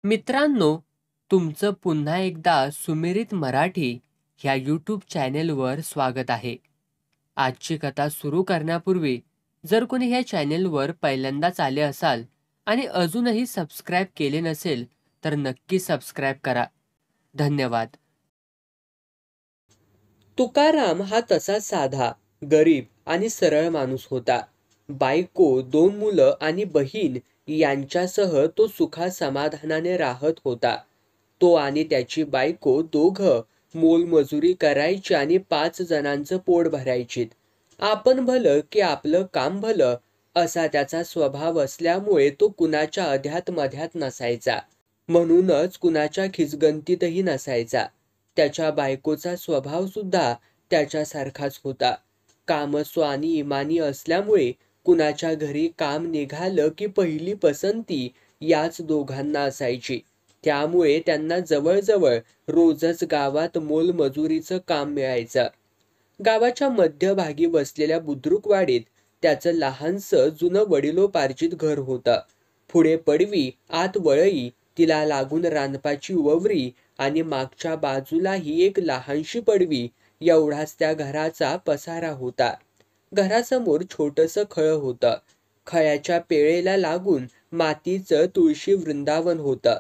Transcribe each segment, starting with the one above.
मित्रांनो, तुमचं पुन्हा एकदा सुमिरित मराठी ह्या यूट्यूब चॅनेलवर स्वागत आहे. आजची कथा सुरू करण्यापूर्वी जर कोणी ह्या चॅनेलवर पहिल्यांदाच आले असाल आणि अजूनही सबस्क्राईब केले नसेल तर नक्की सबस्क्राईब करा. धन्यवाद. तुकाराम हा तसा साधा, गरीब आणि सरळ माणूस होता. बायको, 2 मुलं आणि बहीण यांच्यासह तो सुखासमाधानाने राहत होता. तो आणि त्याची बायको दोघं मोलमजुरी करायची आणि 5 जणांचं पोट भरायचीत. आपण भलं की आपलं काम भलं असा त्याचा स्वभाव असल्यामुळे तो कुणाच्या अध्यात मध्यात नसायचा. म्हणूनच कुणाच्या खिजगंतीतही नसायचा. त्याच्या बायकोचा स्वभाव सुद्धा त्याच्यासारखाच होता. कामसू आणि इमानी असल्यामुळे कुणाच्या घरी काम निघालं की पहिली पसंती याच दोघांना असायची. त्यामुळे त्यांना जवळजवळ रोजच गावात मोलमजुरीचं काम मिळायचं. गावाच्या मध्यभागी बसलेल्या बुद्रुकवाडीत त्याचं लहानसं जुनं वडिलोपार्जित घर होतं. पुढे पडवी, आत वळई, तिला लागून रानपाची ववरी आणि मागच्या बाजूलाही एक लहानशी पडवी एवढाच त्या घराचा पसारा होता. घरासमोर छोटंसं खळ होतं. खळ्याच्या पेळेला लागून मातीचं तुळशी वृंदावन होतं.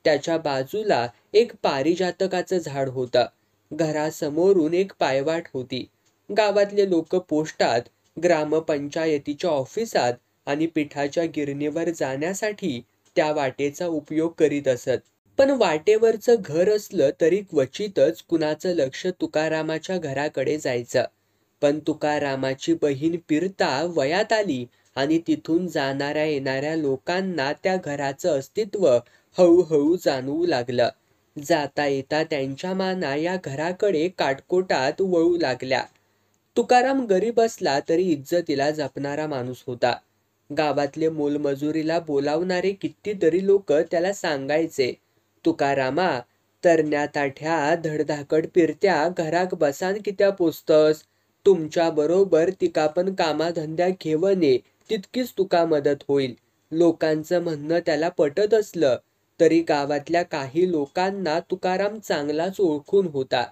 त्याच्या बाजूला एक पारिजातकाचं झाड होतं. घरासमोरून एक पायवाट होती. गावातले लोक पोस्टात, ग्रामपंचायतीच्या ऑफिसात आणि पिठाच्या गिरणीवर जाण्यासाठी त्या वाटेचा उपयोग करीत असत. पण वाटेवरचं घर असलं तरी क्वचितच कुणाचं लक्ष तुकारामाच्या घराकडे जायचं. पण तुकारामाची बहीण पिरता वयात आली आणि तिथून जाणाऱ्या येणाऱ्या लोकांना त्या घराचं अस्तित्व हळूहळू जाणवू लागलं. जाता येता त्यांच्या माना या घराकडे काटकोटात वळू लागल्या. तुकाराम गरीब असला तरी इज्जतीला जपणारा माणूस होता. गावातले मोलमजुरीला बोलावणारे कितीतरी लोक त्याला सांगायचे, तुकारामा, तरण्या ताठ्या धडधाकट पिरत्या घराक बसान कित्या पोचतस. तुमच्या बरोबर तिका पण कामाधंद्या घेवणे तितकीच तुका मदत होईल. लोकांचं म्हणणं त्याला पटत असलं तरी गावातल्या काही लोकांना तुकाराम चांगलाच ओळखून होता.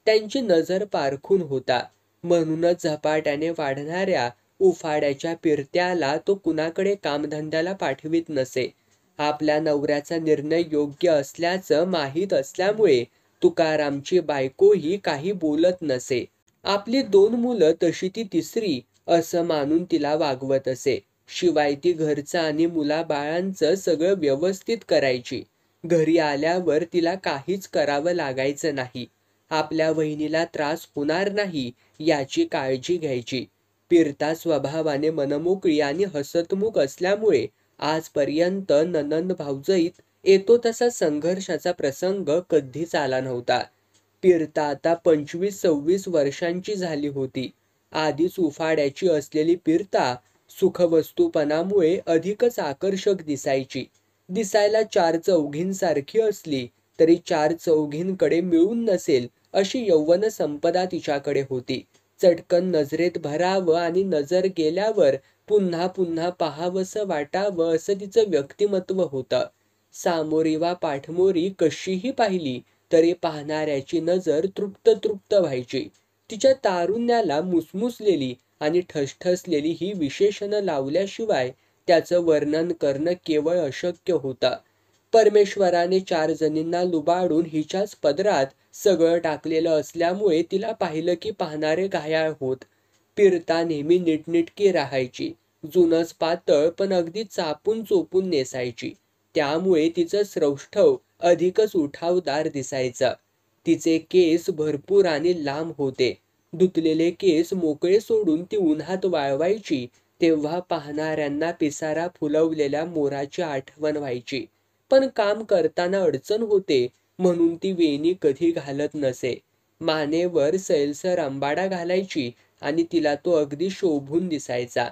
त्यांची नजर पारखून होता. म्हणूनच झपाट्याने वाढणाऱ्या उफाड्याच्या पिरत्याला तो कुणाकडे कामधंद्याला पाठवित नसे. आपल्या नवऱ्याचा निर्णय योग्य असल्याचं माहीत असल्यामुळे तुकारामची बायकोही काही बोलत नसे. आपली 2 मुलं तशी ती तिसरी असं मानून तिला वागवत असे. शिवाय ती घरचं आणि मुलाबाळांचं सगळं व्यवस्थित करायची. घरी आल्यावर तिला काहीच करावं लागायचं नाही. आपल्या वहिनीला त्रास होणार नाही याची काळजी घ्यायची. पिरता स्वभावाने मनमोकळी आणि हसतमुख असल्यामुळे आजपर्यंत नणंद भावजईत येतो तसा संघर्षाचा प्रसंग कधीच आला नव्हता. पिरता आता 25-26 वर्षांची झाली होती. आधीच उफाड्याची असलेली पिरता सुखवस्तूपणामुळे अधिकच आकर्षक दिसायची. दिसायला 4 चौघींसारखी असली तरी 4 चौघींकडे मिळून नसेल अशी यौवन संपदा तिच्याकडे होती. चटकन नजरेत भरावं आणि नजर गेल्यावर पुन्हा पुन्हा पाहावंसं वाटावं असं तिचं व्यक्तिमत्व होतं. सामोरी वा पाठमोरी कशीही पाहिली तरी पाहणाऱ्याची नजर तृप्त व्हायची. तिच्या तारुण्याला मुसमुसलेली आणि ठसठसलेली ही विशेषणं लावल्याशिवाय त्याचं वर्णन करणं केवळ अशक्य होतं. परमेश्वराने 4 जणींना लुबाडून हिच्याच पदरात सगळं टाकलेलं असल्यामुळे तिला पाहिलं की पाहणारे घायाळ होत. पिरता नेहमी नीटनीटकी राहायची. जुनच पातळ पण अगदी चापून चोपून नेसायची. त्यामुळे तिचं सौष्ठव अधिकच उठावदार दिसायचं. तिचे केस भरपूर आणि लांब होते. धुतलेले केस मोकळे सोडून ती उन्हात वाळवायची तेव्हा पाहणाऱ्यांना पिसारा फुलवलेल्या मोराची आठवण व्हायची. पण काम करताना अडचण होते म्हणून ती वेणी कधी घालत नसे. मानेवर सैलसर अंबाडा घालायची आणि तिला तो अगदी शोभून दिसायचा.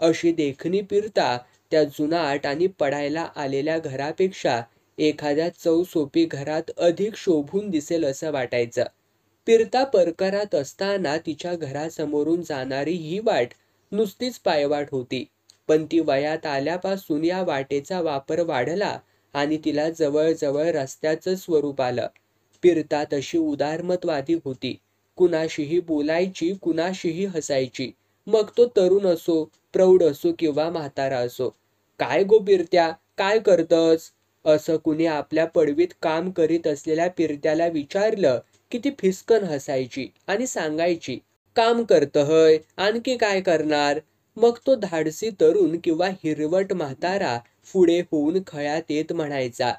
अशी देखणी पिरता त्या जुनाट आणि पडायला आलेल्या घरापेक्षा एखाद्या चौसोपी घरात अधिक शोभून दिसेल असं वाटायचं. पिरता परकरात असताना तिच्या घरासमोरून जाणारी ही वाट नुसतीच पायवाट होती. पण ती वयात आल्यापासून या वाटेचा वापर वाढला आणि तिला जवळजवळ रस्त्याचं स्वरूप आलं. फिरता तशी उदारमतवादी होती. कुणाशीही बोलायची, कुणाशीही हसायची. मग तो तरुण असो, प्रौढ असो किंवा म्हातारा असो. काय गो पिरत्या, काय करतस? असं कुणी आपल्या पडवीत काम करीत असलेल्या पिरत्याला विचारलं की ती फिसकन हसायची आणि सांगायची, काम करतं हय, आणखी काय करणार? मग तो धाडसी तरुण किंवा हिरवट म्हातारा पुढे होऊन खळ्यात येत म्हणायचा,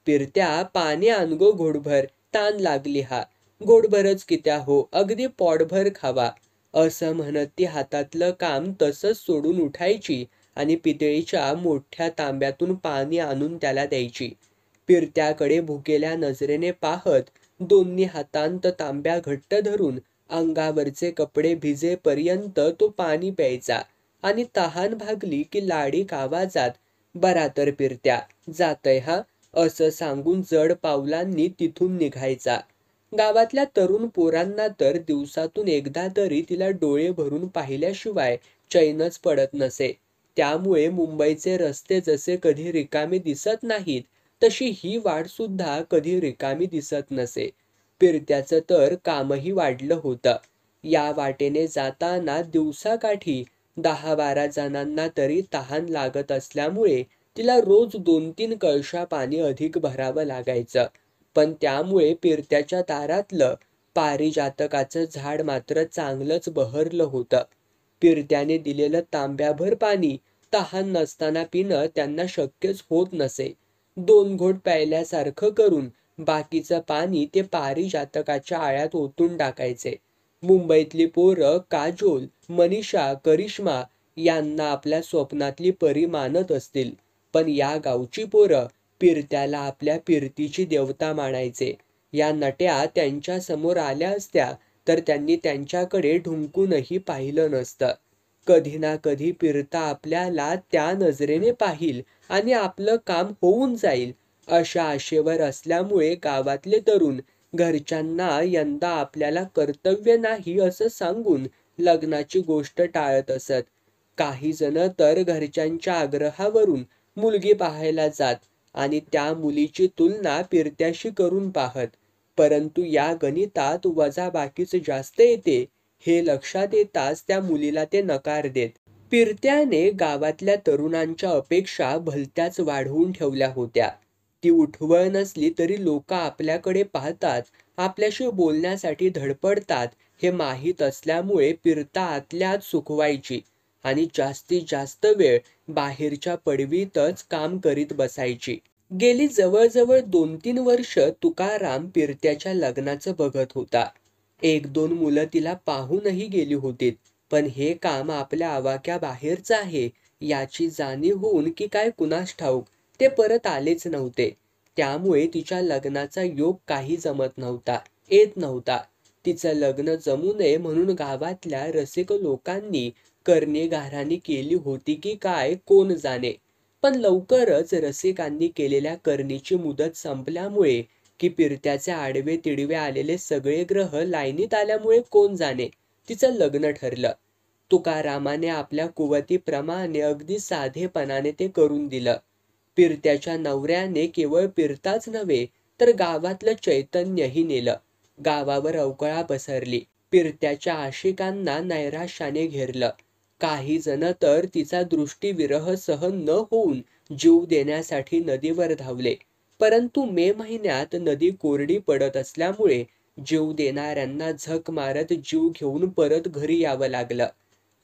पिरत्या पाणी आण गो घोडभर, ताण लागली हा. घोडभरच कित्या हो, अगदी पोटभर खावा. असं म्हणत ती हातातलं काम तसंच सोडून उठायची आणि पितळीच्या मोठ्या तांब्यातून पाणी आणून त्याला द्यायची. पिरत्याकडे भुकेल्या नजरेने पाहत दोन्ही हातांत तांब्या घट्ट धरून अंगावरचे कपडे भिजेपर्यंत तो पाणी प्यायचा आणि तहान भागली की लाडीक आवाजात, बरा तर पिरत्या, जातय हा, असं सांगून जड पावलांनी तिथून निघायचा. गावातल्या तरुण पोरांना तर दिवसातून एकदा तरी तिला डोळे भरून पाहिल्याशिवाय चैनच पडत नसे. त्यामुळे मुंबईचे रस्ते जसे कधी रिकामे दिसत नाहीत, तशी ही वाट सुद्धा कधी रिकामी दिसत नसे. पिरत्याचं तर कामही वाढलं होतं. या वाटेने जाताना दिवसाकाठी 10-12 जणांना तरी तहान लागत असल्यामुळे तिला रोज 2-3 कळशा पाणी अधिक भरावं लागायचं. पण त्यामुळे पिरत्याच्या दारातलं पारिजातकाचं झाड मात्र चांगलंच बहरलं होतं. पिरत्याने दिलेलं तांब्याभर पाणी तहान नसताना पिणं त्यांना शक्यच होत नसे. 2 घोट प्यायल्यासारखं करून बाकीचं पाणी ते पारिजातकाच्या आळ्यात ओतून टाकायचे. मुंबईतली पोरं काजोल, मनीषा, करिश्मा यांना आपल्या स्वप्नातली परी मानत असतील, पण या गावची पोरं पिरत्याला आपल्या पिरतीची देवता मानायचे. या नट्या त्यांच्या समोर आल्या असत्या तर त्यांनी त्यांच्याकडे ढुंकूनही पाहिलं नसतं. कधी ना कधी पिरता आपल्याला त्या नजरेने पाहिल आणि आपलं काम होऊन जाईल अशा आशेवर असल्यामुळे गावातले तरुण घरच्यांना यंदा आपल्याला कर्तव्य नाही असं सांगून लग्नाची गोष्ट टाळत असत. काही जण तर घरच्यांच्या आग्रहावरून मुलगी पाहायला जात आणि त्या मुलीची तुलना पिरत्याशी करून पाहत. परंतु या गणितात वजाबाकीच जास्त येते हे लक्षात येताच त्या मुलीला ते नकार देत. पिरत्याने गावातल्या तरुणांच्या अपेक्षा भलत्याच वाढवून ठेवल्या होत्या. ती उठवळ नसली तरी लोक आपल्याकडे पाहतात, आपल्याशी बोलण्यासाठी धडपडतात हे माहीत असल्यामुळे पिरता आतल्या आत सुखवायची आणि जास्तीत जास्त वेळ बाहेरच्या पडवीतच काम करीत बसायची. गेली जवळजवळ 2-3 वर्ष तुकाराम पिरत्याच्या लग्नाचं बघत होता. 1-2 मुलं तिला पाहूनही गेली होतीत, पण हे काम आपल्या आवाक्या बाहेरचं आहे याची जाणीव होऊन की काय कुणास ठाऊक ते परत आलेच नव्हते. त्यामुळे तिच्या लग्नाचा योग काही जमत नव्हता, येत नव्हता. तिचं लग्न जमू नये म्हणून गावातल्या रसिक लोकांनी करणेगाराणी केली होती की काय कोण जाणे. पण लवकरच रसिकांनी केलेल्या करणीची मुदत संपल्यामुळे की पिरत्याचे आडवे तिडवे आलेले सगळे ग्रह लाईनीत आल्यामुळे कोण जाणे, तिचं लग्न ठरलं. तुकारामाने आपल्या कुवतीप्रमाणे अगदी साधेपणाने ते करून दिलं. पिरत्याच्या नवऱ्याने केवळ पिरताच नव्हे तर गावातलं चैतन्यही नेलं. गावावर अवकळा पसरली. पिरत्याच्या आशिकांना नैराश्याने घेरलं. काही जण तर तिचा दृष्टीविरह सहन न होऊन जीव देण्यासाठी नदीवर धावले. परंतु मे महिन्यात नदी कोरडी पडत असल्यामुळे जीव देणाऱ्यांना झक मारत जीव घेऊन परत घरी यावं लागलं.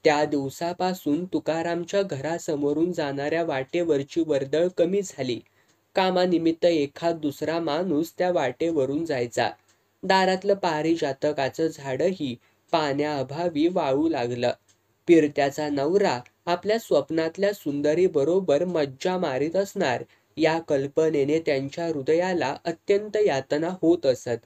त्या दिवसापासून तुकारामच्या घरासमोरून जाणाऱ्या वाटेवरची वर्दळ कमी झाली. कामानिमित्त एखाद दुसरा माणूस त्या वाटेवरून जायचा. दारातलं पारिजातकाचं झाडही पाण्याअभावी वाळू लागलं. पिरत्याचा नवरा आपल्या स्वप्नातल्या सुंदरी बरोबर मज्जा मारीत असणार या कल्पनेने त्यांच्या हृदयाला अत्यंत यातना होत असत.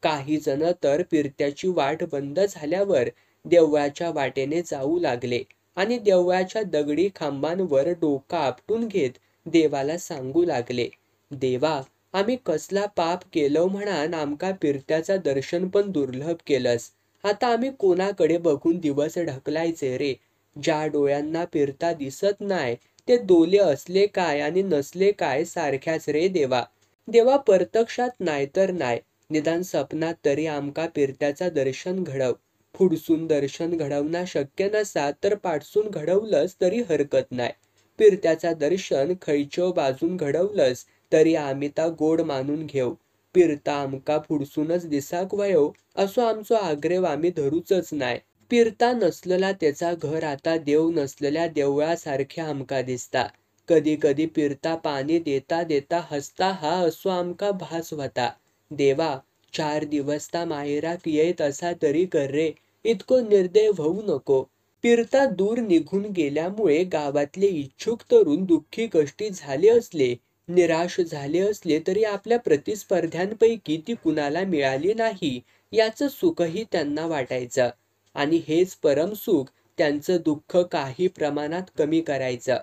काही जण तर पिरत्याची वाट बंद झाल्यावर देवळाच्या वाटेने जाऊ लागले आणि देवळाच्या दगडी खांबांवर डोकं आपटून घेत देवाला सांगू लागले, देवा, आम्ही कसला पाप केलं म्हणान आमका पिरत्याचा दर्शन पण दुर्लभ केलंस. आता आम्ही कोणाकडे बघून दिवस ढकलायचे रे. ज्या डोळ्यांना पिरता दिसत नाही ते दोले असले काय आणि नसले काय सारख्याच रे देवा. देवा प्रत्यक्षात नाही तर नाही, निदान सपनात तरी आमका पिरत्याचा दर्शन घडव. फुडसून दर्शन घडवणं शक्य नसा तर पाठसून घडवलंस तरी हरकत नाही. पिरत्याचा दर्शन खैच्यो बाजून घडवलंस तरी आम्ही ता गोड मानून घेऊ. पिरता आमका फुडसूनच दिसाक वयो असो आमचो आग्रेव आम्ही धरूचच नाही. पिरता नसलेला त्याचा घर आता देव नसलेल्या देवळासारखे आमका दिसता. कधी कधी पिरता पाणी देता देता हसता हा असो आमका भास होता. देवा, 4 दिवस ता माहेराक येत असा तरी कर रे, इतको निर्दय होऊ नको. पिरता दूर निघून गेल्यामुळे गावातले इच्छुक तरुण दुःखी कष्टी झाले असले, निराश झाले असले तरी आपल्या प्रतिस्पर्ध्यांपैकी ती कुणाला मिळाली नाही याचं सुखही त्यांना वाटायचं. आणि हेच परमसुख त्यांचं दुःख काही प्रमाणात कमी करायचं.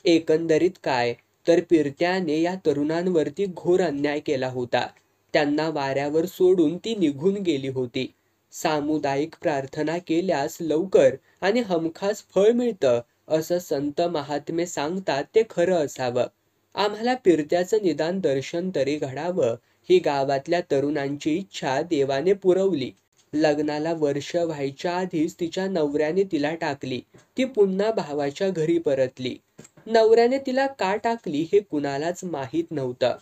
एकंदरीत काय तर पिरत्याने या तरुणांवरती घोर अन्याय केला होता. त्यांना वाऱ्यावर सोडून ती निघून गेली होती. सामुदायिक प्रार्थना केल्यास लवकर आणि हमखास फळ मिळतं असं संत महात्मे सांगतात ते खरं असावं. आम्हाला पिरत्याचं निदान दर्शन तरी घडावं ही गावातल्या तरुणांची इच्छा देवाने पुरवली. लग्नाला वर्ष व्हायच्या आधीच तिच्या नवऱ्याने तिला टाकली. ती पुन्हा भावाच्या घरी परतली. नवऱ्याने तिला का टाकली हे कुणालाच माहीत नव्हतं.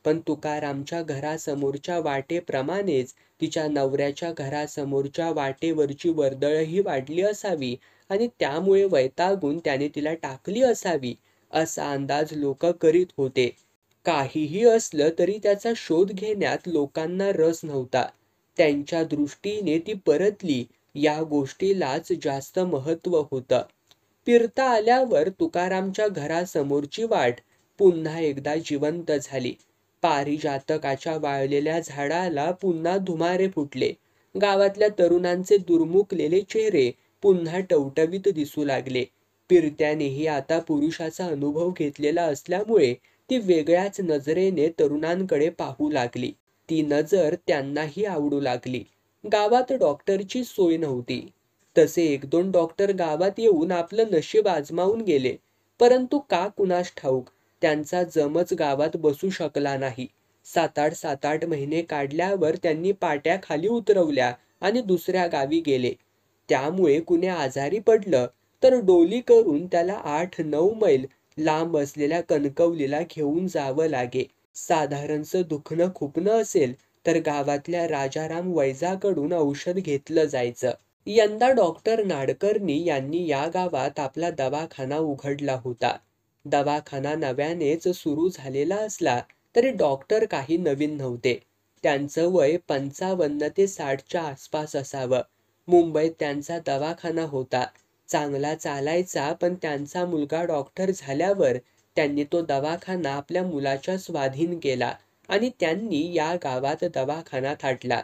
पण तुकारामच्या घरासमोरच्या वाटेप्रमाणेच तिच्या नवऱ्याच्या घरासमोरच्या वाटेवरची वर्दळही वाढली असावी आणि त्यामुळे वैतागून त्याने तिला टाकली असावी असा अंदाज लोक करीत होते. काहीही असलं तरी त्याचा शोध घेण्यात लोकांना रस नव्हता. त्यांच्या दृष्टीने ती परतली या गोष्टीलाच जास्त महत्त्व होतं. पिरता आल्यावर तुकारामच्या घरासमोरची वाट पुन्हा एकदा जिवंत झाली. पारिजातकाच्या वाळलेल्या झाडाला पुन्हा धुमारे फुटले. गावातल्या तरुणांचे दुर्मुखलेले चेहरे पुन्हा टवटवीत दिसू लागले. पिरत्यानेही आता पुरुषाचा अनुभव घेतलेला असल्यामुळे ती वेगळ्याच नजरेने तरुणांकडे पाहू लागली. ती नजर त्यांनाही आवडू लागली. गावात डॉक्टरची सोय नव्हती. तसे 1-2 डॉक्टर गावात येऊन आपलं नशीब आजमावून गेले, परंतु का कुणास ठाऊक त्यांचा जमच गावात बसू शकला नाही. 7-8 महिने काढल्यावर त्यांनी पाट्या खाली उतरवल्या आणि दुसऱ्या गावी गेले. त्यामुळे कुणी आजारी पडलं तर डोली करून त्याला 8-9 मैल लांब असलेल्या कणकवलीला घेऊन जावं लागे. साधारणसं दुखणं खुपणं असेल तर गावातल्या राजाराम वैजाकडून औषध घेतलं जायचं. यंदा डॉक्टर नाडकर्णी यांनी या गावात आपला दवाखाना उघडला होता. दवाखाना नव्यानेच सुरू झालेला असला तरी डॉक्टर काही नवीन नव्हते. त्यांचं वय 55 ते 60च्या आसपास असावं. मुंबईत त्यांचा दवाखाना होता. चांगला चालायचा, पण त्यांचा मुलगा डॉक्टर झाल्यावर त्यांनी तो दवाखाना आपल्या मुलाच्या स्वाधीन केला आणि त्यांनी या गावात दवाखाना थाटला.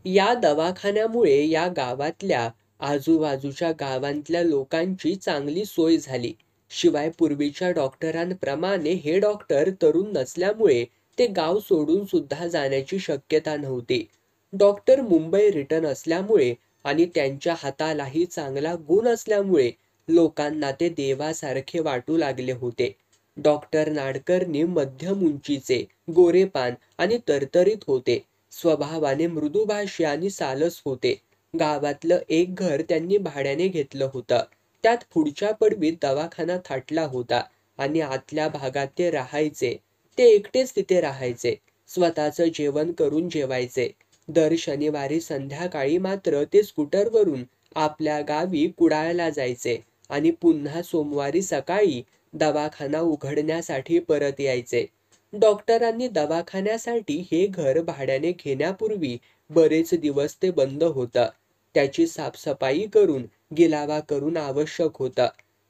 या दवाखान्यामुळे या गावातल्या आजूबाजूच्या गावांतल्या लोकांची चांगली सोय झाली. शिवाय पूर्वीच्या डॉक्टरांप्रमाणे हे डॉक्टर तरुण नसल्यामुळे ते गाव सोडून सुद्धा जाण्याची शक्यता नव्हती. डॉक्टर मुंबई रिटर्न असल्यामुळे आणि त्यांच्या हातालाही चांगला गुण असल्यामुळे लोकांना ते देवासारखे वाटू लागले होते. डॉक्टर नाडकर्णी मध्यम उंचीचे, गोरेपान आणि तरतरीत होते. स्वभावाने मृदुभाषी आणि सालस होते. गावातलं एक घर त्यांनी भाड्याने घेतलं होतं. त्यात पुढच्या पडवीत दवाखाना थाटला होता आणि आतल्या भागात ते राहायचे. ते एकटेच तिथे राहायचे. स्वतःचं जेवण करून जेवायचे. दर शनिवारी संध्याकाळी मात्र ते स्कूटरवरून आपल्या गावी कुडाळला जायचे आणि पुन्हा सोमवारी सकाळी दवाखाना उघडण्यासाठी परत यायचे. डॉक्टरांनी दवाखान्यासाठी हे घर भाड्याने घेण्यापूर्वी बरेच दिवस ते बंद होतं. त्याची साफसफाई करून गिलावा करून आवश्यक होतं.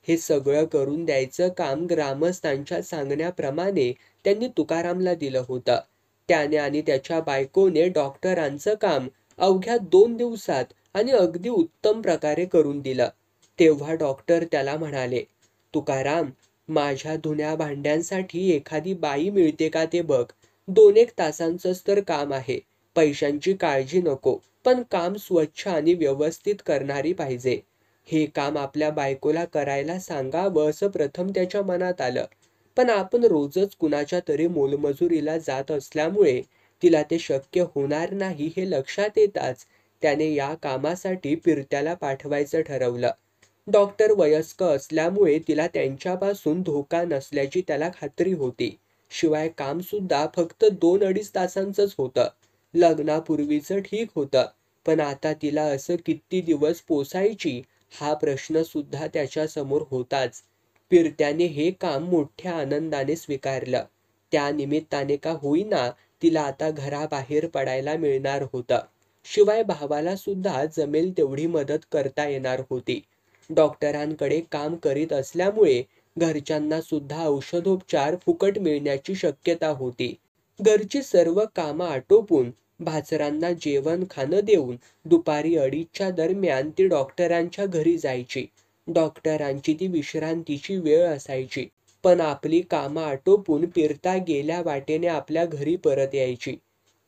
हे सगळं करून द्यायचं काम ग्रामस्थांच्या सांगण्याप्रमाणे त्यांनी तुकारामला दिलं होतं. त्याने आणि त्याच्या बायकोने डॉक्टरांचं काम अवघ्या 2 दिवसात आणि अगदी उत्तम प्रकारे करून दिलं. तेव्हा डॉक्टर त्याला म्हणाले, तुकाराम, माझ्या धुण्या भांड्यांसाठी एखादी बाई मिळते का ते बघ. 2-1 तासांचंच तर काम आहे. पैशांची काळजी नको, पण काम स्वच्छ आणि व्यवस्थित करणारी पाहिजे. हे काम आपल्या बायकोला करायला सांगावं असं प्रथम त्याच्या मनात आलं. पण आपण रोजच कुणाच्या तरी मोलमजुरीला जात असल्यामुळे तिला ते शक्य होणार नाही हे लक्षात येताच त्याने या कामासाठी पिरत्याला पाठवायचं ठरवलं. डॉक्टर वयस्क असल्यामुळे तिला त्यांच्यापासून धोका नसल्याची त्याला खात्री होती. शिवाय काम सुद्धा फक्त 2-2.5 तासांचंच होतं. लग्नापूर्वीचं ठीक होतं, पण आता तिला असं किती दिवस पोसायची हा प्रश्न सुद्धा त्याच्या समोर होताच. पिरत्याने हे काम मोठ्या आनंदाने स्वीकारलं. त्या निमित्ताने का होईना तिला आता घराबाहेर पडायला मिळणार होतं. शिवाय भावाला सुद्धा जमेल तेवढी मदत करता येणार होती. डॉक्टरांकडे काम करीत असल्यामुळे घरच्यांना सुद्धा औषधोपचार फुकट मिळण्याची शक्यता होती. घरची सर्व कामं आटोपून भाचरांना जेवण खाणं देऊन दुपारी 2:30च्या दरम्यान ती डॉक्टरांच्या घरी जायची. डॉक्टरांची ती विश्रांतीची वेळ असायची. पण आपली कामं आटोपून पिरता गेल्या वाटेने आपल्या घरी परत यायची.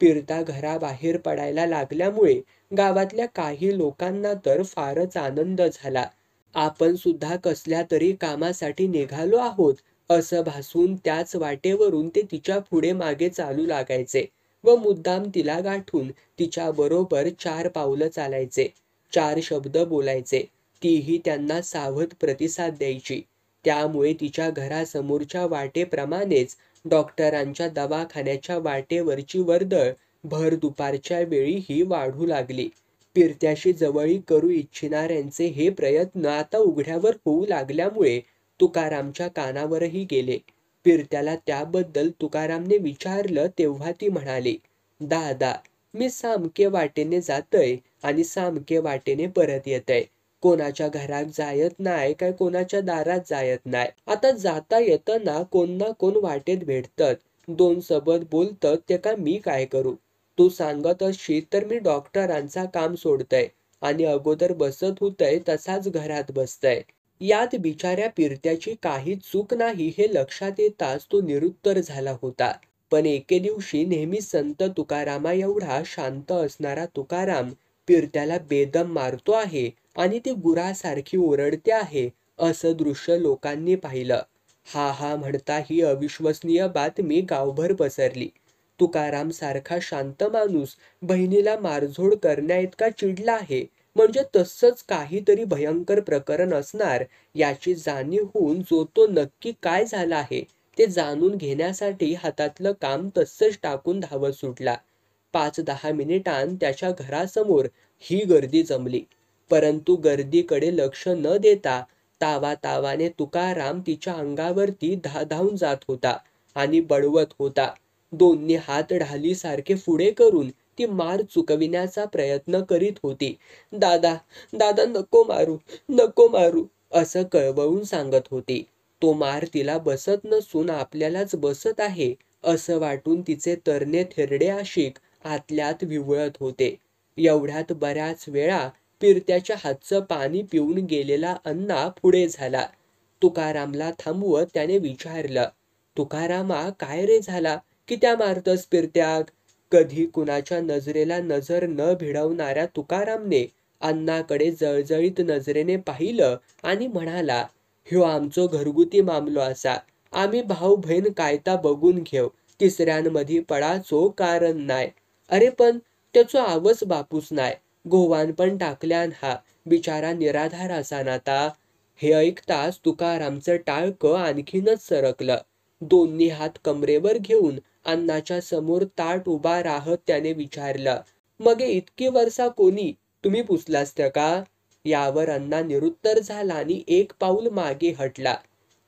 पिरता घराबाहेर पडायला लागल्यामुळे गावातल्या काही लोकांना तर फारच आनंद झाला. आपण सुद्धा कसल्या तरी कामासाठी निघालो आहोत असं भासून त्याच वाटेवरून ते तिच्या पुढे मागे चालू लागायचे व मुद्दाम तिला गाठून तिच्या बरोबर 4 पावलं चालायचे. 4 शब्द बोलायचे. तीही त्यांना सावध प्रतिसाद द्यायची. त्यामुळे तिच्या घरासमोरच्या वाटेप्रमाणेच डॉक्टरांच्या दवाखान्याच्या वाटेवरची वर्दळ भर दुपारच्या वेळीही वाढू लागली. पिरत्याशी जवळीक करू इच्छिणाऱ्यांचे हे प्रयत्न आता उघड्यावर होऊ लागल्यामुळे तुकारामच्या कानावरही गेले. पिरत्याला त्याबद्दल तुकारामने विचारलं तेव्हा ती म्हणाली, दादा, मी सामके वाटेने जातय आणि सामके वाटेने परत येतय. कोणाच्या घरात जायत नाही काय कोणाच्या दारात जायत नाही. आता जाता येताना कोण ना कोण वाटेत भेटतात. 2 शब्द बोलतात ते का मी काय करू? तू सांगत असशील तर मी डॉक्टरांचा काम सोडतय आणि अगोदर बसत होतय तसाच घरात बसतय. यात बिचाऱ्या पिरत्याची काहीच चूक नाही हे लक्षात येताच तो निरुत्तर झाला होता. पण एके दिवशी नेहमी संत तुकारामा एवढा शांत असणारा तुकाराम पिरत्याला बेदम मारतो आहे आणि ती गुरासारखी ओरडते आहे असं दृश्य लोकांनी पाहिलं. हा हा म्हणता ही अविश्वसनीय बातमी गावभर पसरली. तुकाराम सारखा शांत माणूस बहिणीला मारझोड करण्याइतका चिडला आहे म्हणजे तसंच काहीतरी भयंकर प्रकरण असणार याची जाणीव होऊन जो तो नक्की काय झालं आहे ते जाणून घेण्यासाठी हातातलं काम तसंच टाकून धावत सुटला. 5-10 मिनिटांत त्याच्या घरासमोर ही गर्दी जमली. परंतु गर्दीकडे लक्ष न देता तावातावाने तुकाराम तिच्या अंगावरती धावून जात होता आणि बडवत होता. दोन्ही हात ढालीसारखे पुढे करून ती मार चुकविण्याचा प्रयत्न करीत होती. दादा, दादा नको मारू, नको मारू असं कळवळून सांगत होती. तो मार तिला बसत नसून आपल्यालाच बसत आहे असं वाटून तिचे तरणे थेरडे आशिक आतल्यात विव्हळत होते. एवढ्यात बऱ्याच वेळा पिरत्याच्या हातचं पाणी पिऊन गेलेला अण्णा पुढे झाला. तुकारामला थांबवत त्याने विचारलं, तुकारामा काय रे झाला की त्या मारतस पिरत्याक? कधी कुणाच्या नजरेला नजर न भिडवणाऱ्या तुकारामने अण्णाकडे जळजळीत नजरेने पाहिलं आणि म्हणाला, ह्यो आमचो घरगुती मामलो असा. आम्ही भाऊ बहीण कायता बघून घेऊ. तिसऱ्यांमध्ये पडाचो कारण नाही. अरे पण त्याचो आवाज बापूस नाही. गोवान पण टाकल्यान हा बिचारा निराधार असा नाता. हे ऐकताच तुकारामचं टाळकं आणखीनच सरकलं. दोन्ही हात कमरेवर घेऊन अण्णाच्या समोर ताट उभा राहत त्याने विचारलं, मगे इतकी वर्षा कोणी तुम्ही पुसलास का? यावर अण्णा निरुत्तर झाला आणि 1 पाऊल मागे हटला.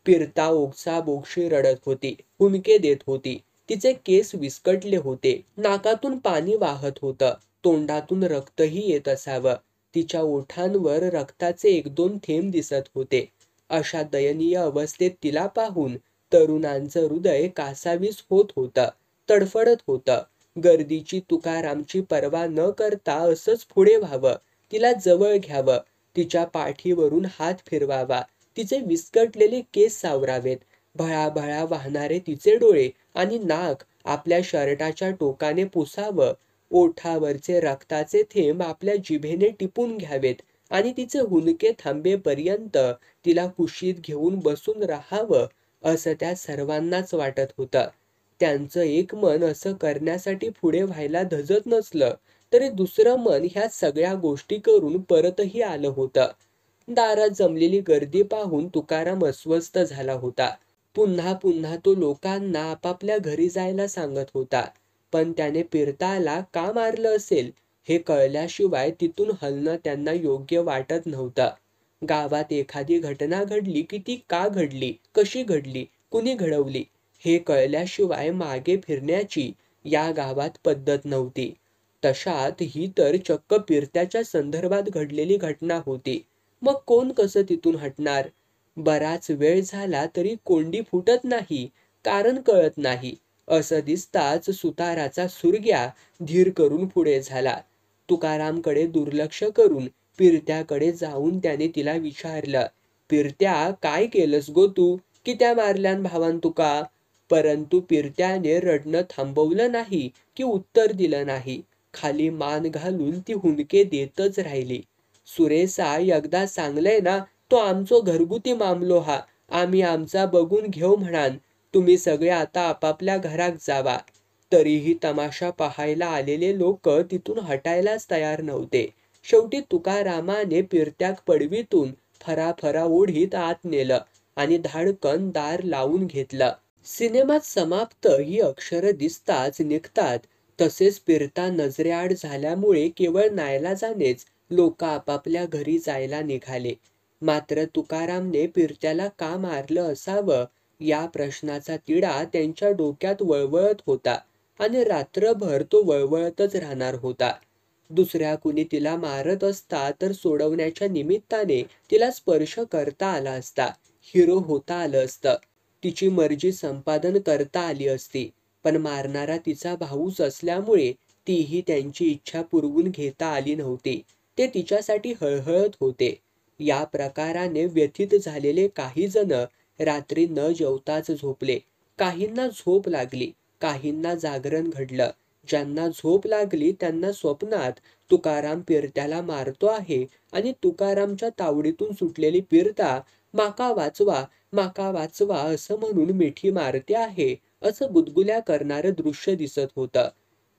पिरता ओक्साबोक्शी रडत होती, हुंदके देत होती. तिचे केस विस्कटले होते. नाकातून पाणी वाहत होतं. तोंडातून रक्तही येत असावं. तिच्या ओठांवर रक्ताचे 1-2 थेंब दिसत होते. अशा दयनीय अवस्थेत तिला पाहून तरुणांचं हृदय कासावीस होत होतं, तडफडत होतं. गर्दीची तुकारामची पर्वा न करता असंच पुढे व्हावं, तिला जवळ घ्यावं, तिच्या पाठीवरून हात फिरवावा, तिचे विस्कटलेले केस सावरावेत, भळाभळा वाहणारे तिचे डोळे आणि नाक आपल्या शर्टाच्या टोकाने पुसावं, ओठावरचे रक्ताचे थेंब आपल्या जिभेने टिपून घ्यावेत आणि तिचे हुंदके थांबेपर्यंत तिला कुशीत घेऊन बसून राहावं असं त्या सर्वांनाच वाटत होतं. त्यांचं एक मन असं करण्यासाठी पुढे व्हायला धजत नसलं तरी दुसरं मन ह्या सगळ्या गोष्टी करून परतही आलं होतं. दारात जमलेली गर्दी पाहून तुकाराम अस्वस्थ झाला होता. पुन्हा पुन्हा तो लोकांना आपापल्या घरी जायला सांगत होता, पण त्याने पिरताला का मारलं असेल हे कळल्याशिवाय तिथून हलणं त्यांना योग्य वाटत नव्हतं. गावात एखादी घटना घडली की ती का घडली, कशी घडली, कुणी घडवली हे कळल्याशिवाय मागे फिरण्याची या गावात पद्धत नव्हती. तशात ही तर चक्क पिरत्याच्या संदर्भात घडलेली घटना होती. मग कोण कसं तिथून हटणार? बराच वेळ झाला तरी कोंडी फुटत नाही, कारण कळत नाही. असं दिसताच सुताराचा सुरग्या धीर करून पुढे झाला. तुकारामकडे दुर्लक्ष करून पिरत्याकडे जाऊन त्याने तिला विचारलं, पिरत्या, काय केलंस गो तू? कित्या मारल्यान भावान तुका? परंतु पिरत्याने रडणं थांबवलं नाही की उत्तर दिलं नाही. खाली मान घालून ती हुंदके देतच राहिली. सुरेसा, एकदा सांगलंय ना, तो आमचो घरगुती मामलो हा. आम्ही आमचा बघून घेऊ म्हणान. तुम्ही सगळे आता आपापल्या घरात जावा. तरीही तमाशा पाहायला आलेले लोक तिथून हटायलाच तयार नव्हते. शेवटी तुकारामाने पिरत्याक पडवीतून फराफरा ओढीत आत नेलं आणि धाडकन दार लावून घेतलं. सिनेमात समाप्त ही अक्षरं दिसताच निघतात तसेच पिरता नजरेआड झाल्यामुळे केवळ नाईलाजानेच लोक आपापल्या घरी जायला निघाले. मात्र तुकारामने पिरत्याला का मारलं असावं या प्रश्नाचा तिढा त्यांच्या डोक्यात वळवळत होता आणि रात्रभर तो वळवळतच राहणार होता. दुसऱ्या कुणी तिला मारत असता तर सोडवण्याच्या निमित्ताने तिला स्पर्श करता आला असता, हिरो होता आलं असतं, तिची मर्जी संपादन करता आली असती. पण मारणारा तिचा भाऊच असल्यामुळे तीही त्यांची इच्छा पुरवून घेता आली नव्हती. ते तिच्यासाठी हळहळत होते. या प्रकाराने व्यथित झालेले काही जण रात्री न जेवताच झोपले. काहींना झोप लागली, काहींना जागरण घडलं. ज्यांना झोप लागली त्यांना स्वप्नात तुकाराम पिरत्याला मारतो आहे आणि तुकारामच्या तावडीतून सुटलेली पिरता माका वाचवा, माका वाचवा असं म्हणून मिठी मारते आहे असं गुदगुल्या करणारं दृश्य दिसत होतं.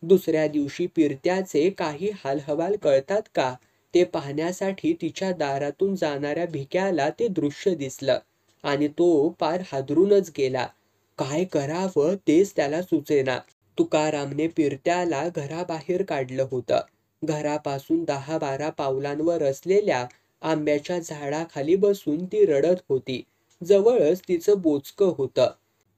दुसऱ्या दिवशी पिरत्याचे काही हालहवाल कळतात का ते पाहण्यासाठी तिच्या दारातून जाणाऱ्या भिक्याला ते दृश्य दिसलं आणि तो पार हादरूनच गेला. काय करावं तेच त्याला सुचेना. तुकारामने पिरत्याला घराबाहेर काढलं होतं. घरापासून 10-12 पावलांवर असलेल्या आंब्याच्या झाडाखाली बसून ती रडत होती. जवळच तिचं बोचकं होतं.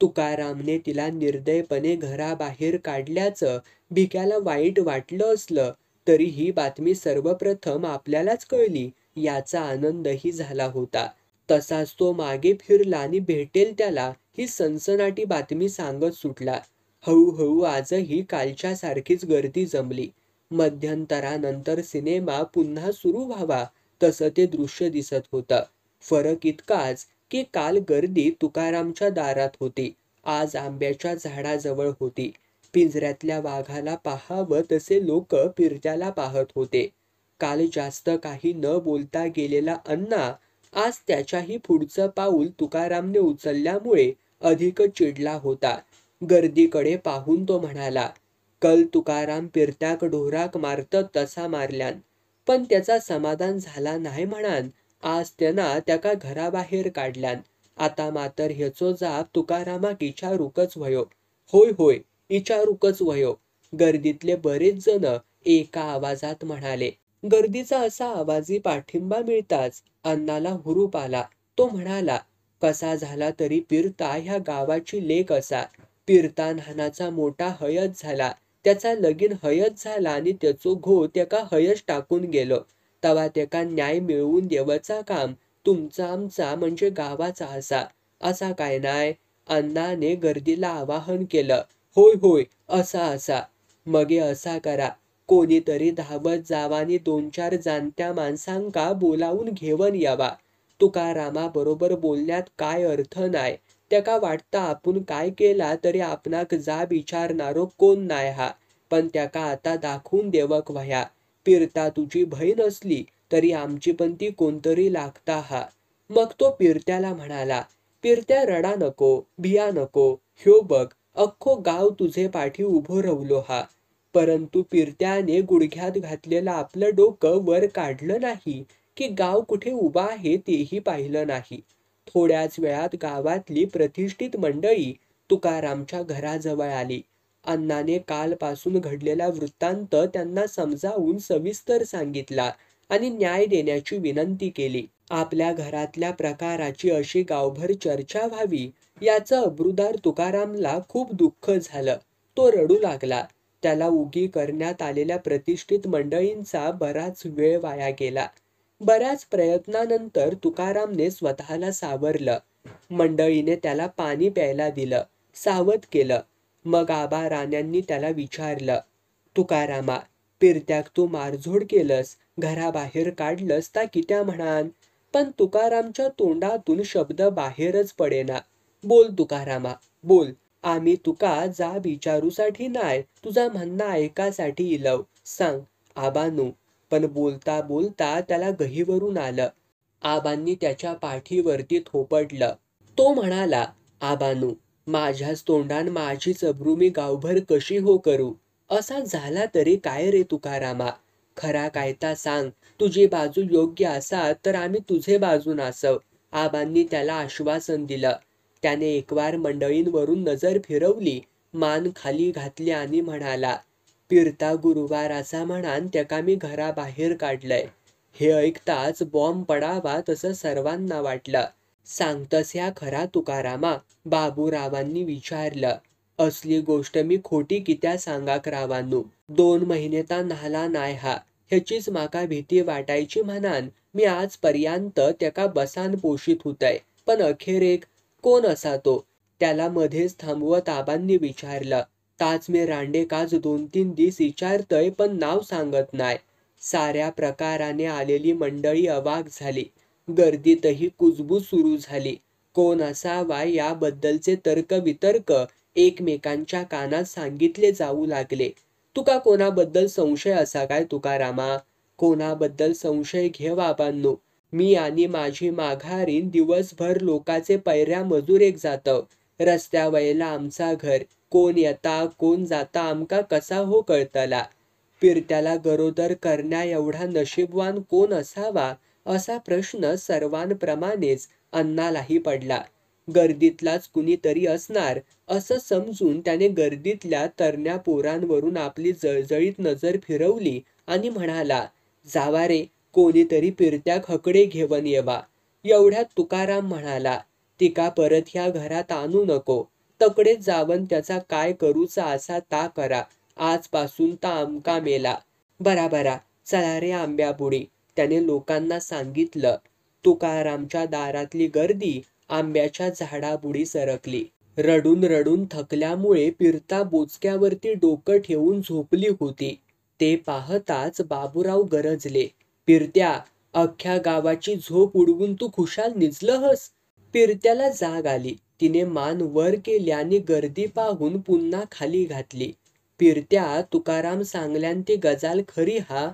तुकारामने तिला निर्दयपणे घराबाहेर काढल्याचं भिक्याला वाईट वाटलं असलं तरी ही बातमी सर्वप्रथम आपल्यालाच कळली याचा आनंदही झाला होता. तसाच तो मागे फिरला आणि भेटेल त्याला ही सनसनाटी बातमी सांगत सुटला. हळूहळू आजही कालच्या सारखीच गर्दी जमली. मध्यंतरानंतर सिनेमा पुन्हा सुरू व्हावा तसं ते दृश्य दिसत होतं. फरक इतकाच की काल गर्दी तुकारामच्या दारात होती, आज आंब्याच्या झाडाजवळ होती. पिंजऱ्यातल्या वाघाला पाहावं तसे लोक पिरत्याला पाहत होते. काल जास्त काही न बोलता गेलेला अण्णा आज त्याच्याही पुढचं पाऊल तुकारामने उचलल्यामुळे अधिकच चिडला होता. गर्दीकडे पाहून तो म्हणाला, कल तुकाराम पिरत्याक ढोराक मारत तसा मारल्यान, पण त्याचा समाधान झाला नाही म्हणान आज त्यांना त्याका घराबाहेर काढल्यान. आता मात्र ह्याचो जाप तुकारामाक इचारूकच व्हयो. होय होय, इचारूकच व्हयो. गर्दीतले बरेच जण एका आवाजात म्हणाले. गर्दीचा असा आवाजी पाठिंबा मिळताच अण्णाला हुरूप आला. तो म्हणाला, कसा झाला तरी पिरता ह्या गावाची लेक असा. पिरता लहानाचा मोठा हयच झाला. त्याचा लगीन हयच झाला आणि त्याचो घो त्याका हयच टाकून गेलो. तवा त्याका न्याय मिळवून देवाचा काम तुमचा आमचा म्हणजे गावाचा असा. असा काय नाय? अण्णाने गर्दीला आवाहन केलं. होय होय, असा असा. मगे असा करा, कोणीतरी धावत जावानी 2-4 जाणत्या माणसांका बोलावून घेवन यावा. तुकारामाबरोबर बोलण्यात काय अर्थ नाय. त्याका वाटतं आपण काय केला तरी आपणाक जाब विचारणारो कोण नाय हा. पण त्याका आता दाखवून देवक व्हया. पिरता तुझी बहीण असली तरी आमची पण ती कोणतरी लागता हा. मग तो पिरत्याला म्हणाला, पिरत्या रडा नको, भिया नको, ह्यो बघ अख्खो गाव तुझे पाठी उभो रवलो हा. परंतु पिरत्याने गुडघ्यात घातलेलं आपलं डोकं वर काढलं नाही, की गाव कुठे उभा आहे तेही पाहिलं नाही. थोड्याच वेळात गावातली प्रतिष्ठित मंडळी तुकारामच्या घराजवळ आली. अण्णाने कालपासून घडलेला वृत्तांत त्यांना समजावून सविस्तर सांगितला आणि न्याय देण्याची विनंती केली. आपल्या घरातल्या प्रकाराची अशी गावभर चर्चा व्हावी याचं अब्रुदार तुकारामला खूप दुःख झालं. तो रडू लागला. त्याला उगी करण्यात आलेल्या प्रतिष्ठित मंडळींचा बराच वेळ वाया गेला. बऱ्याच प्रयत्नानंतर तुकारामने स्वतःला सावरलं. मंडळीने त्याला पाणी प्यायला दिलं, सावध केलं. मग आबा राण्यांनी त्याला विचारलं, तुकारामा, पिरत्याक तू मारझोड केलंस, घराबाहेर काढलंस ता कित्या म्हणान? पण तुकारामच्या तोंडातून शब्द बाहेरच पडेना. बोल तुकारामा, बोल. आम्ही तुका जा विचारूसाठी नाय, तुझा म्हणणं ऐकासाठी इलव. सांग आबानू. पण बोलता बोलता त्याला गहिवरून आलं. आबांनी त्याच्या पाठीवरती थोपटलं. तो म्हणाला, आबानू, माझ्याच तोंडान माझीच अब्रू मी गावभर कशी हो करू? असा झाला तरी काय रे तुकारामा? खरा कायता सांग. तुझी बाजू योग्य असा तर आम्ही तुझे बाजून असव. आबांनी त्याला आश्वासन दिलं. त्याने एकवार मंडळींवरून नजर फिरवली, मान खाली घातली आणि म्हणाला, पिरता गुरुवार असा म्हणान त्याका मी घराबाहेर काढलंय. हे ऐकताच बॉम्ब पडावा तसं सर्वांना वाटलं. सांगतस ह्या खरा तुकारामा? बाबूरावांनी विचारलं. असली गोष्ट मी खोटी कित्या सांगाक रावांनू? 2 महिनेता नाहला नाय हा, ह्याचीच माका भीती वाटायची म्हणान मी आजपर्यंत त्याका बसान पोषित होतय. पण अखेर कोण असा तो? त्याला मध्येच थांबवत आबांनी विचारलं. ताच मी रांडेकाज 2-3 दिस विचारतय पण नाव सांगत नाय. साऱ्या प्रकाराने आलेली मंडळी अवाक झाली. गर्दीतही कुजबूज सुरू झाली. कोण असावा याबद्दलचे तर्कवितर्क एकमेकांच्या कानात सांगितले जाऊ लागले. तुका कोणाबद्दल संशय असा काय तुकारामा? कोणाबद्दल संशय घे बाबांनो. मी आणि माझी माघारीन दिवसभर लोकाचे पैऱ्या मजुरेक जातव. रस्त्यावयला आमचा घर. कोण येता कोण जाता आमका कसा हो कळतला? पिरत्याला गरोदर करण्या एवढा नशीबवान कोण असावा असा प्रश्न सर्वांप्रमाणेच अण्णालाही पडला. गर्दीतलाच कुणीतरी असणार असं समजून त्याने गर्दीतल्या तरण्या पोरांवरून आपली जळजळीत नजर फिरवली आणि म्हणाला, जावा रे, कोणीतरी पिरत्याक हकडे घेवन येवा. एवढ्यात तुकाराम म्हणाला, तिका परत ह्या घरात आणू नको. तकडेच जावन त्याचा काय करूचा असा ता करा. आजपासून ता आमका मेला. बरा चला रे आंब्यापुढे, त्याने लोकांना सांगितलं. तुकारामच्या दारातली गर्दी आंब्याच्या झाडापुढे सरकली. रडून रडून थकल्यामुळे पिरता बोचक्यावरती डोकं ठेवून झोपली होती. ते पाहताच बाबूराव गरजले. पिरत्या, अख्ख्या गावाची झोप उडवून तू खुशाल निजलंहस? पिरत्याला जाग आली. तिने मान वर केली आणि गर्दी पाहून पुन्हा खाली घातली. पिरत्या, तुकाराम सांगल्यान ती गजाल खरी हा,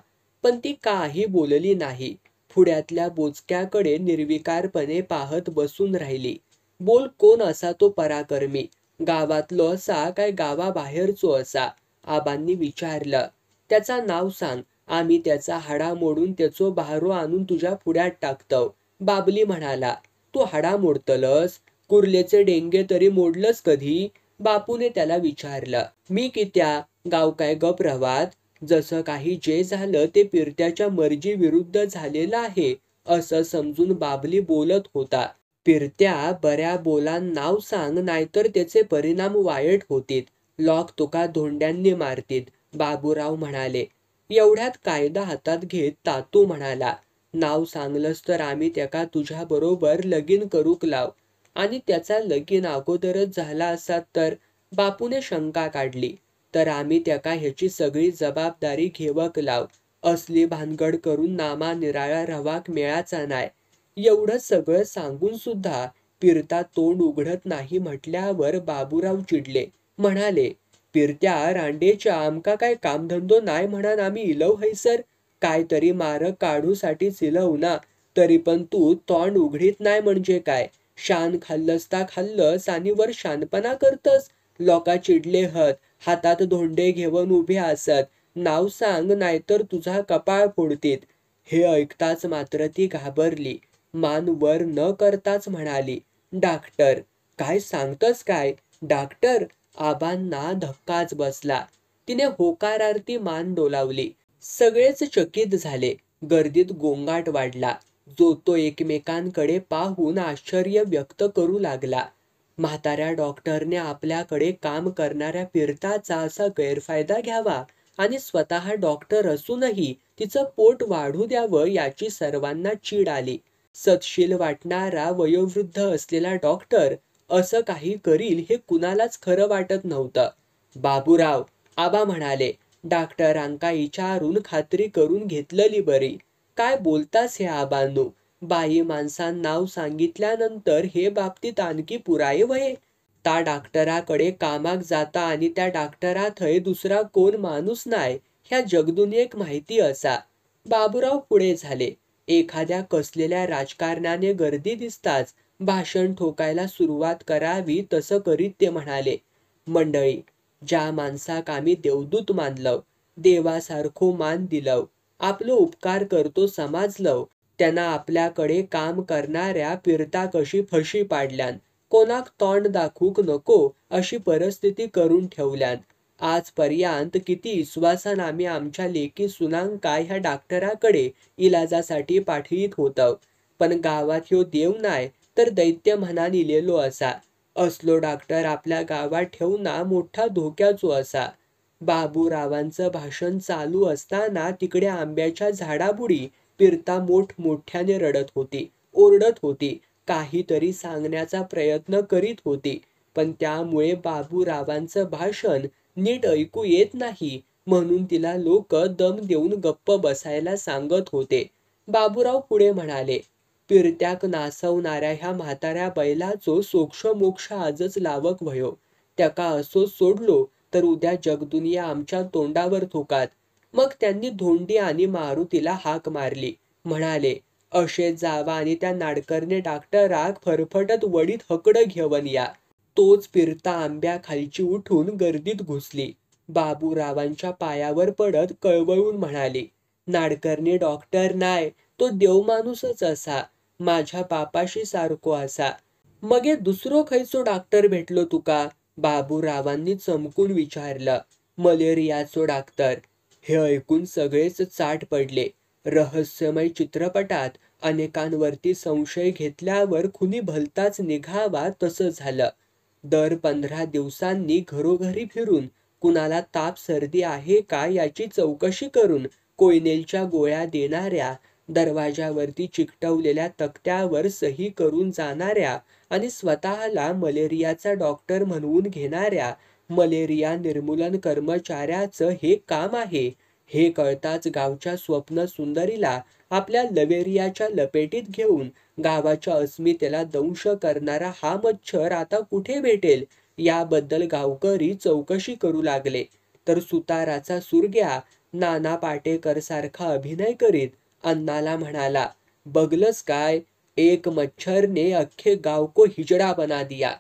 पण ती काही बोलली नाही. पुढ्यातल्या बोचक्याकडे निर्विकारपणे पाहत बसून राहिली. बोल, कोण असा तो पराक्रमी? गावातलो असा काय गावाबाहेरचो असा? आबांनी विचारलं. त्याचा नाव सांग, आम्ही त्याचा हाडा मोडून त्याचो बहारो आणून तुझ्या पुढ्यात टाकतव. बाबली म्हणाला, तू हाडा मोडतलस? कुर्लेचे डेंगे तरी मोडलस कधी? बापूने त्याला विचारलं. मी कित्या? गाव काय गप रवात? जसं काही जे झालं ते पिरत्याच्या मर्जी विरुद्ध झालेलं आहे असं समजून बाबली बोलत होता. पिरत्या, बऱ्या बोलान नाव सांग, नाहीतर त्याचे परिणाम वाईट होतील. लोक तुका धोंड्यांनी मारतील, बाबूराव म्हणाले. एवढ्यात कायदा हातात घेत तातू म्हणाला, नाव सांगलस तर आम्ही त्याका तुझ्या बरोबर लगीन करूक लाव. आणि त्याचा लगीन अगोदरच झाला असता तर? बापूने शंका काढली. तर आम्ही त्याका ह्याची सगळी जबाबदारी घेवक लाव. असली भानगड करून नामा निराळा रवाक मिळाचा नाय. एवढं सगळं सांगून सुद्धा पिरता तोंड उघडत नाही म्हटल्यावर बाबूराव चिडले. म्हणाले, पिरत्या रांडेच्या, आमका काय कामधंदो नाय म्हणान आम्ही इलव हैसर? काहीतरी मारक काढूसाठी चिलव ना, तरी पण तू तोंड उघडीत नाही म्हणजे काय? शान खाल्लंस ता खाल्लंस आणि वर शानपणा करतस. लोका चिडले हत, हातात धोंडे घेऊन उभे असत. नाव सांग नाहीतर तुझा कपाळ फोडतीत. हे ऐकताच मात्र ती घाबरली. मान वर न करताच म्हणाली, डॉक्टर. काय सांगतस काय? डॉक्टर? आबांना धक्काच बसला. तिने होकारार्थी मान डोलावली. सगळेच चकित झाले. गर्दीत गोंगाट वाढला. जो तो एकमेकांकडे पाहून आश्चर्य व्यक्त करू लागला. म्हाताऱ्या डॉक्टरने आपल्याकडे काम करणाऱ्या पिरताचा असा गैरफायदा घ्यावा आणि स्वतः डॉक्टर असूनही तिचं पोट वाढू द्यावं याची सर्वांना चीड आली. सतशील वाटणारा वयोवृद्ध असलेला डॉक्टर असं काही करील हे कुणालाच खरं वाटत नव्हतं. बाबूराव, आबा म्हणाले. डॉक्टरांका विचारून खात्री करून घेतलेली बरी. काय बोलतास हे आबांनो? बाई माणसां नाव सांगितल्यानंतर हे बाबतीत आणखी पुराये वये. त्या डॉक्टराकडे कामाक जाता आणि त्या डॉक्टरात दुसरा कोण माणूस नाही ह्या जगदुनियेक माहिती असा. बाबूराव पुढे झाले. एखाद्या कसलेल्या राजकारण्याने गर्दी दिसताच भाषण ठोकायला सुरुवात करावी तसं करीत ते म्हणाले, मंडळी, ज्या माणसाक आम्ही देवदूत मानलव, देवासारखो मान दिलव, आपलं उपकार करतो समजलव, त्यांना आपल्याकडे काम करणाऱ्या पिरता कशी फशी पाडल्यान, कोणाक तोंड दाखवूक नको अशी परिस्थिती करून ठेवल्यान. आजपर्यंत किती विश्वासान आम्ही आमच्या लेकी सुनांका ह्या डॉक्टराकडे इलाजासाठी पाठवित होतो. पण गावात ह्यो देव नाही तर दैत्य म्हणा लिहिलेलो असा. असलो डॉक्टर आपल्या गावात ठेवणा मोठा धोक्याचो असा. बाबूरावांचं भाषण चालू असताना तिकडे आंब्याच्या झाडाबुडी पिरता मोठमोठ्याने रडत होती, ओरडत होती, काहीतरी सांगण्याचा प्रयत्न करीत होती. पण त्यामुळे बाबूरावांचं भाषण नीट ऐकू येत नाही म्हणून तिला लोक दम देऊन गप्प बसायला सांगत होते. बाबूराव पुढे म्हणाले, पिरत्याक नासवणाऱ्या ह्या म्हाताऱ्या बैलाचो सोक्ष आजच लावक व्हयो. त्याका असो सोडलो तर उद्या जगदुनिया आमच्या तोंडावर थोकात. मग त्यांनी धोंडी आणि मारुतीला हाक मारली. म्हणाले, असे जावा आणि त्या नाडकर्णे डॉक्टराक फरफटत वडीत हकडं घेऊन या. तोच पिरता आंब्या खालची उठून गर्दीत घुसली. बाबूरावांच्या पायावर पडत कळवळून म्हणाली, नाडकर्णी डॉक्टर नाय, तो देवमाणूसच असा. माझ्या बापाशी सारखो असा. मगे दुसरो खयचो डॉक्टर भेटलो तुका? बाबूरावांनी चमकून विचारलं. मलेरियाचो डॉक्टर. हे ऐकून सगळेच चाट पडले. रहस्यमय चित्रपटात अनेकांवरती संशय घेतल्यावर खुनी भलताच निघावा तसं झालं. दर 15 दिवसांनी घरोघरी फिरून कुणाला ताप सर्दी आहे का याची चौकशी करून कोयनेलच्या गोळ्या देणाऱ्या, दरवाजावरती चिकटवलेल्या तक्त्यावर सही करून जाणाऱ्या आणि स्वतःला मलेरियाचा डॉक्टर म्हणवून घेणाऱ्या मलेरिया निर्मूलन कर्मचाऱ्याचं हे काम आहे. हे कळताच गावच्या स्वप्न सुंदरीला आपल्या लवेरियाच्या लपेटीत घेऊन गावाच्या अस्मितेला दंश करणारा हा मच्छर आता कुठे भेटेल याबद्दल गावकरी चौकशी करू लागले. तर सुताराचा सुरग्या नाना पाटेकर सारखा अभिनय करीत अण्णाला म्हणाला, बगलस काय, एक मच्छर ने अख्खे गाव को हिजड़ा बना दिया.